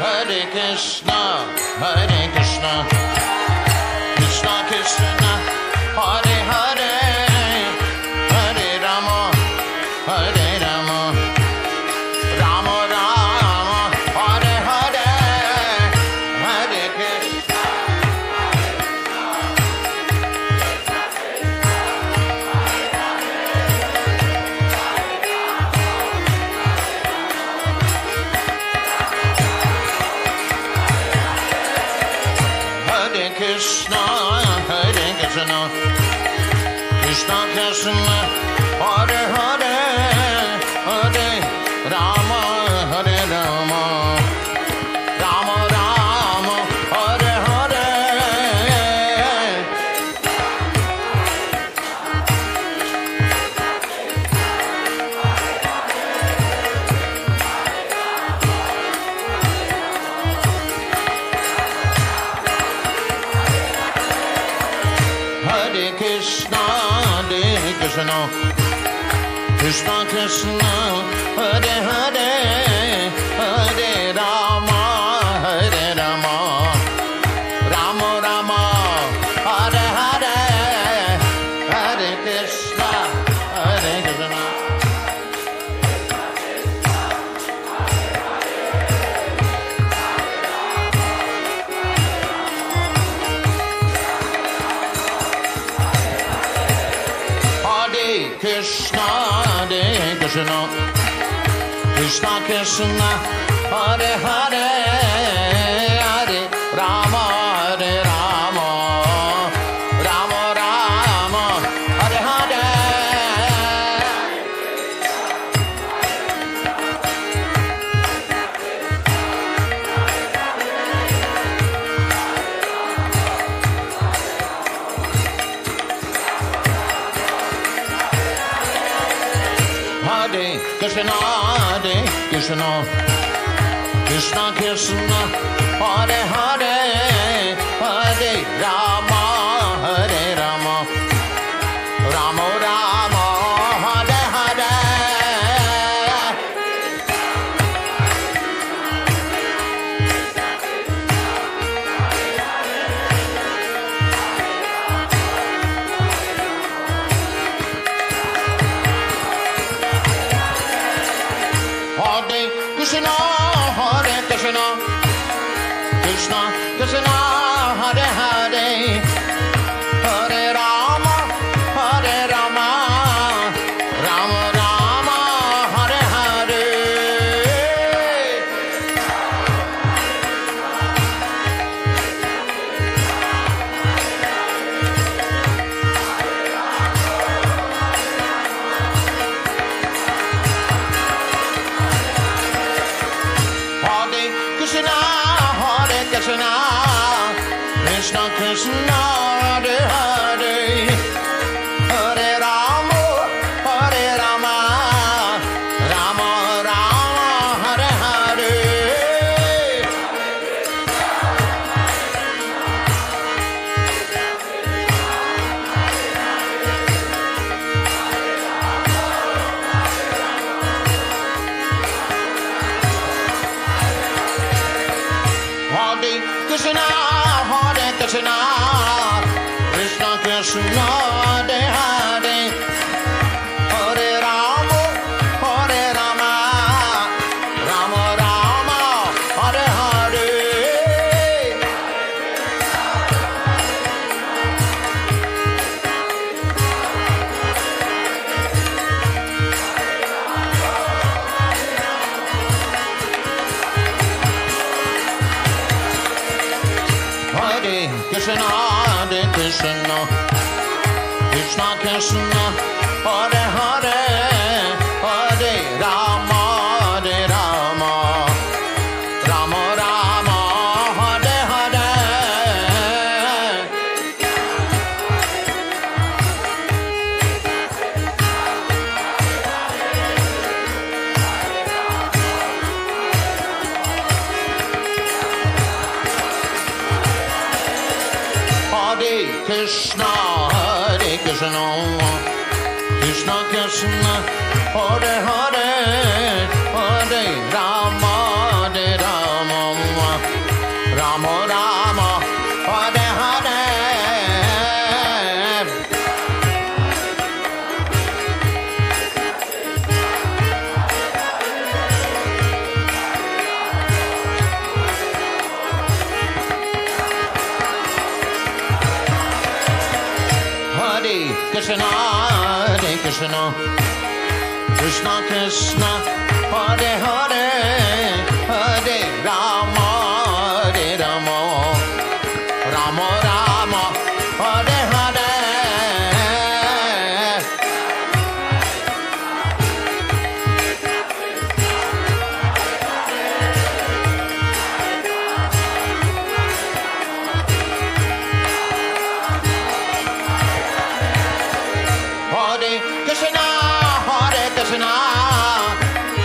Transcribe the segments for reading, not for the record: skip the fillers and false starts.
Hare Krishna, Hare Krishna, Krishna Krishna, Hare Hare, Hare Rama, Hare Rama, Rama Rama, Hare Hare, Hare Krishna. Krishna, Hare Krishna, Krishna Krishna, Hare Hare, Hare Rama, Hare Rama, Rama Rama, Hare Hare. Hare Krishna, Hare Krishna, Krishna Krishna, Hare Hare, Hare Rama, Hare Rama, Rama Rama, Hare Hare, Hare Krishna, Hare Krishna. Krishna, Hare Krishna, Krishna Krishna, Hare Hare, Hare Rama, Hare Rama, Rama Rama, Hare Hare. Hare Krishna, Hare Krishna, Krishna Krishna, Hare Hare, Hare Rama, Hare Rama, Rama Rama, Hare Hare. Hare Krishna, Hare Krishna, Krishna Krishna, Hare Hare, Hare Rama, Hare Rama, Rama Rama, Hare Hare. Hare Krishna, Hare Krishna, Krishna Krishna, Hare Hare, Hare Rama, Hare Rama, Rama Rama, Hare Hare. Hare Krishna, Hare Krishna, Krishna Krishna, Hare Hare, Hare Rama, Hare Rama, Rama Rama, Hare Hare. Hare Krishna, Hare Krishna, Krishna Krishna, Hare Hare, Hare Rama, Hare Rama, Rama Rama, Hare Hare. Hare Krishna, Hare Krishna, Krishna Krishna, Hare Hare, Hare Rama, Hare Rama, Krishna, Hare Krishna, Krishna Krishna, Hare Hare, Hare Rama, Hare Rama, Rama Rama, Hare Hare. Krishna, Hare Krishna,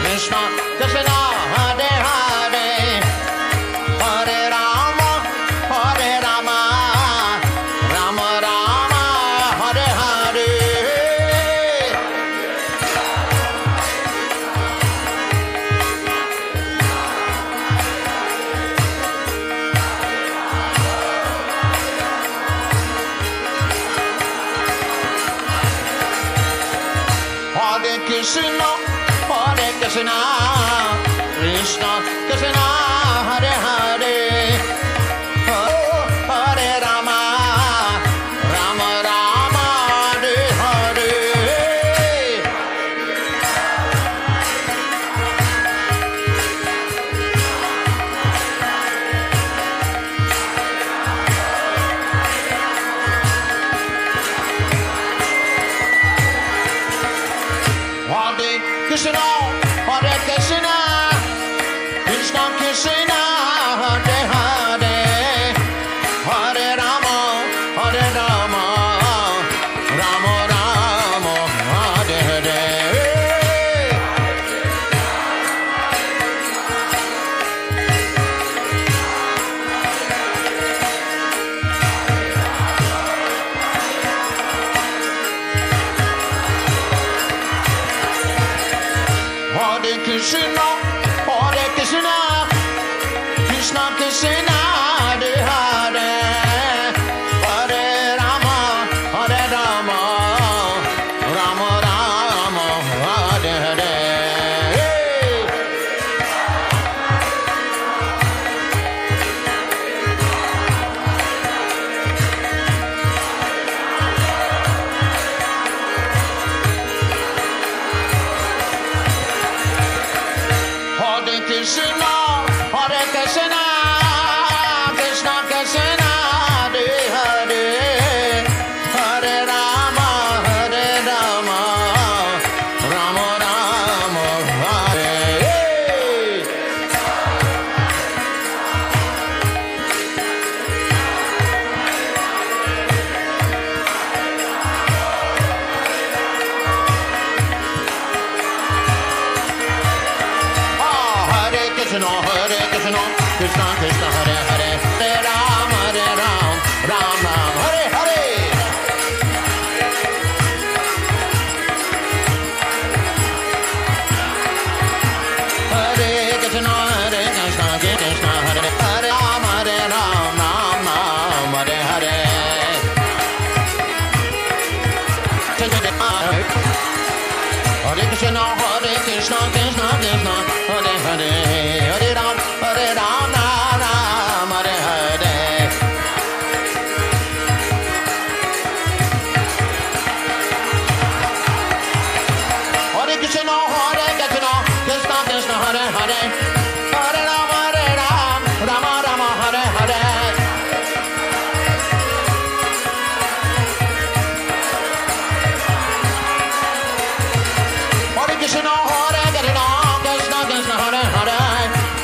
Krishna Krishna, Hare Hare, Hare Rama, Hare Rama, Rama Rama, Hare Hare. Hare Krishna, Hare Krishna, Krishna Krishna, Hare Hare, Hare Rama, Rama Rama, Hare Hare. Hare Krishna, Hare Krishna, Krishna Krishna, Hare Hare, Hare Rama, Hare Rama, Rama Rama, Hare Hare. Hare Krishna, Hare Krishna, Krishna Krishna, Hare Hare, Hare Rama, Hare Rama, Rama Rama, Hare Hare. Hare Krishna, Hare Krishna, Krishna Krishna, Hare Hare, Hare Rama, Hare Rama, Rama Rama, Hare Hare. Hare Krishna, Hare Krishna, Krishna Krishna, Hare Hare, Hare Ram, Hare Ram, Ram Ram, Hare Hare. Hare Krishna, Hare Krishna, Krishna Hare Hare, Ram, Hare Ram, Ram Ram, Hare Hare. Hare Krishna, Hare Krishna, Krishna Krishna, Hare Hare, Hare Ram, Ram Ram, Hare Hare. Hare Krishna, Hare Krishna, Krishna Krishna, Hare Hare, Hare Ram, Rama Rama, Hare Hare. Hare Krishna, Hare Krishna, Krishna Krishna, Hare Hare,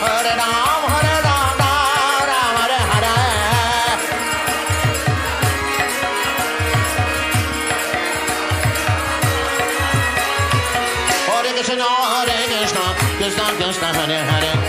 Hare Ram, Ram, Hare Hare. Hare Krishna, Hare Krishna, Krishna Krishna, Hare Hare.